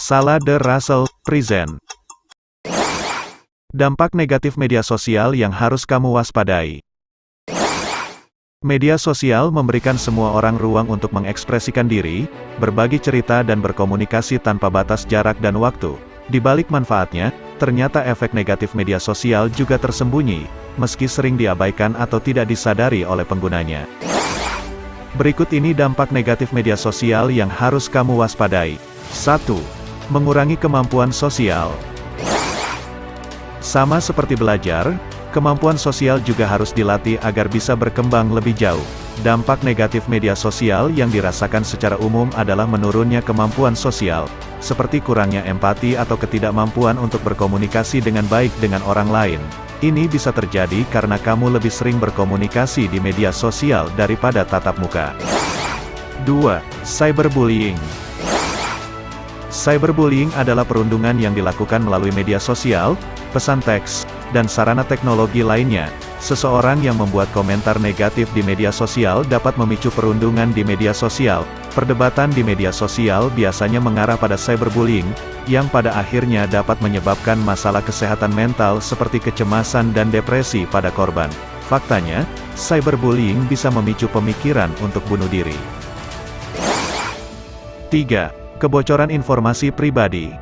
Sala de Russell, present. Dampak negatif media sosial yang harus kamu waspadai. Media sosial memberikan semua orang ruang untuk mengekspresikan diri, berbagi cerita dan berkomunikasi tanpa batas jarak dan waktu. Di balik manfaatnya, ternyata efek negatif media sosial juga tersembunyi, meski sering diabaikan atau tidak disadari oleh penggunanya. Berikut ini dampak negatif media sosial yang harus kamu waspadai. 1. Mengurangi kemampuan sosial. Sama seperti belajar, kemampuan sosial juga harus dilatih agar bisa berkembang lebih jauh. Dampak negatif media sosial yang dirasakan secara umum adalah menurunnya kemampuan sosial, seperti kurangnya empati atau ketidakmampuan untuk berkomunikasi dengan baik dengan orang lain. Ini bisa terjadi karena kamu lebih sering berkomunikasi di media sosial daripada tatap muka. 2. Cyberbullying. Cyberbullying adalah perundungan yang dilakukan melalui media sosial, pesan teks, dan sarana teknologi lainnya. Seseorang yang membuat komentar negatif di media sosial dapat memicu perundungan di media sosial. Perdebatan di media sosial biasanya mengarah pada cyberbullying, yang pada akhirnya dapat menyebabkan masalah kesehatan mental seperti kecemasan dan depresi pada korban. Faktanya, cyberbullying bisa memicu pemikiran untuk bunuh diri. 3. Kebocoran informasi pribadi.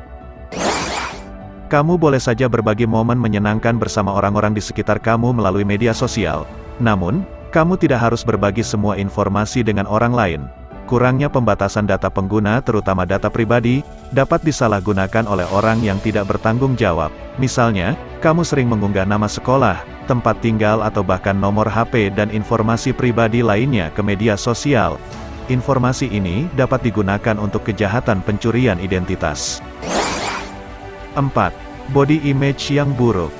Kamu boleh saja berbagi momen menyenangkan bersama orang-orang di sekitar kamu melalui media sosial. Namun, kamu tidak harus berbagi semua informasi dengan orang lain. Kurangnya pembatasan data pengguna, terutama data pribadi, dapat disalahgunakan oleh orang yang tidak bertanggung jawab. Misalnya, kamu sering mengunggah nama sekolah, tempat tinggal atau bahkan nomor HP dan informasi pribadi lainnya ke media sosial. Informasi ini dapat digunakan untuk kejahatan pencurian identitas. 4. Body image yang buruk.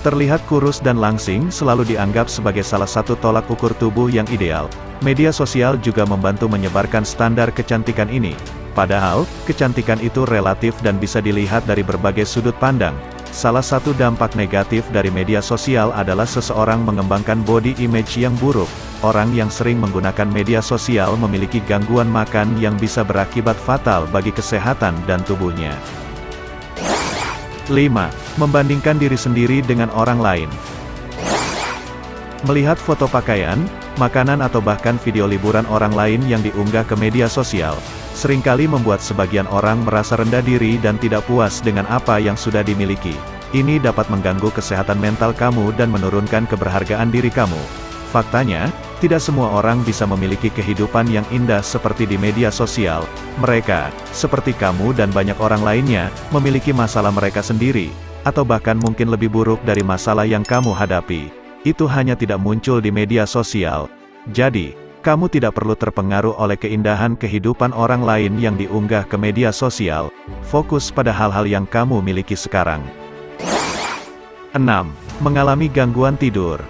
Terlihat kurus dan langsing selalu dianggap sebagai salah satu tolak ukur tubuh yang ideal. Media sosial juga membantu menyebarkan standar kecantikan ini. Padahal, kecantikan itu relatif dan bisa dilihat dari berbagai sudut pandang. Salah satu dampak negatif dari media sosial adalah seseorang mengembangkan body image yang buruk. Orang yang sering menggunakan media sosial memiliki gangguan makan yang bisa berakibat fatal bagi kesehatan dan tubuhnya. 5. Membandingkan diri sendiri dengan orang lain. Melihat foto pakaian, makanan atau bahkan video liburan orang lain yang diunggah ke media sosial, seringkali membuat sebagian orang merasa rendah diri dan tidak puas dengan apa yang sudah dimiliki. Ini dapat mengganggu kesehatan mental kamu dan menurunkan keberhargaan diri kamu. Faktanya, tidak semua orang bisa memiliki kehidupan yang indah seperti di media sosial. Mereka, seperti kamu dan banyak orang lainnya, memiliki masalah mereka sendiri, atau bahkan mungkin lebih buruk dari masalah yang kamu hadapi. Itu hanya tidak muncul di media sosial. Jadi, kamu tidak perlu terpengaruh oleh keindahan kehidupan orang lain yang diunggah ke media sosial. Fokus pada hal-hal yang kamu miliki sekarang. 6. Mengalami gangguan tidur.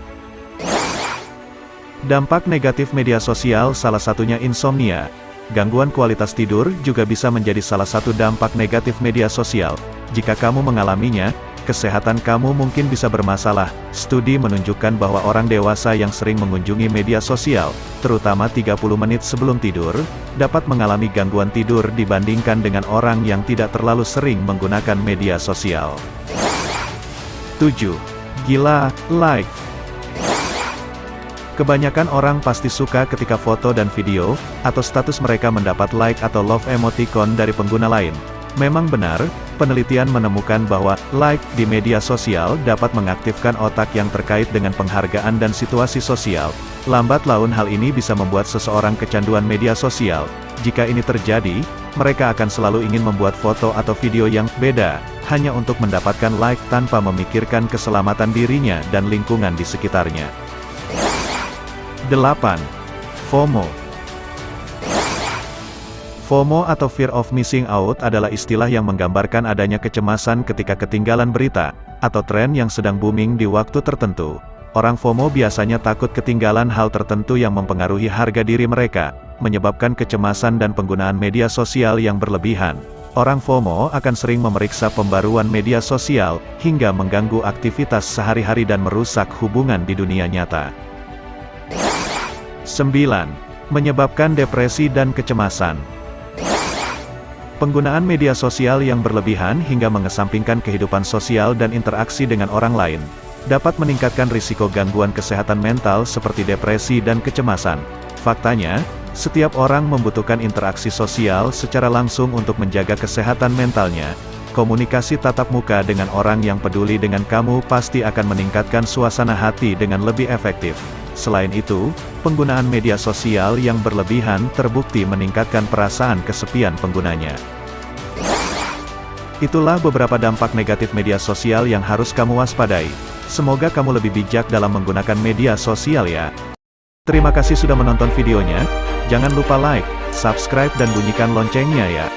Dampak negatif media sosial salah satunya insomnia. Gangguan kualitas tidur juga bisa menjadi salah satu dampak negatif media sosial. Jika kamu mengalaminya, kesehatan kamu mungkin bisa bermasalah. Studi menunjukkan bahwa orang dewasa yang sering mengunjungi media sosial, terutama 30 menit sebelum tidur, dapat mengalami gangguan tidur dibandingkan dengan orang yang tidak terlalu sering menggunakan media sosial. 7. Gila, like. Kebanyakan orang pasti suka ketika foto dan video, atau status mereka mendapat like atau love emoticon dari pengguna lain. Memang benar, penelitian menemukan bahwa like di media sosial dapat mengaktifkan otak yang terkait dengan penghargaan dan situasi sosial. Lambat laun hal ini bisa membuat seseorang kecanduan media sosial. Jika ini terjadi, mereka akan selalu ingin membuat foto atau video yang beda, hanya untuk mendapatkan like tanpa memikirkan keselamatan dirinya dan lingkungan di sekitarnya. 8. FOMO. FOMO atau Fear of Missing Out adalah istilah yang menggambarkan adanya kecemasan ketika ketinggalan berita, atau tren yang sedang booming di waktu tertentu. Orang FOMO biasanya takut ketinggalan hal tertentu yang mempengaruhi harga diri mereka, menyebabkan kecemasan dan penggunaan media sosial yang berlebihan. Orang FOMO akan sering memeriksa pembaruan media sosial, hingga mengganggu aktivitas sehari-hari dan merusak hubungan di dunia nyata. 9. Menyebabkan depresi dan kecemasan. Penggunaan media sosial yang berlebihan hingga mengesampingkan kehidupan sosial dan interaksi dengan orang lain, dapat meningkatkan risiko gangguan kesehatan mental seperti depresi dan kecemasan. Faktanya, setiap orang membutuhkan interaksi sosial secara langsung untuk menjaga kesehatan mentalnya. Komunikasi tatap muka dengan orang yang peduli dengan kamu pasti akan meningkatkan suasana hati dengan lebih efektif. Selain itu, penggunaan media sosial yang berlebihan terbukti meningkatkan perasaan kesepian penggunanya. Itulah beberapa dampak negatif media sosial yang harus kamu waspadai. Semoga kamu lebih bijak dalam menggunakan media sosial ya. Terima kasih sudah menonton videonya. Jangan lupa like, subscribe dan bunyikan loncengnya ya.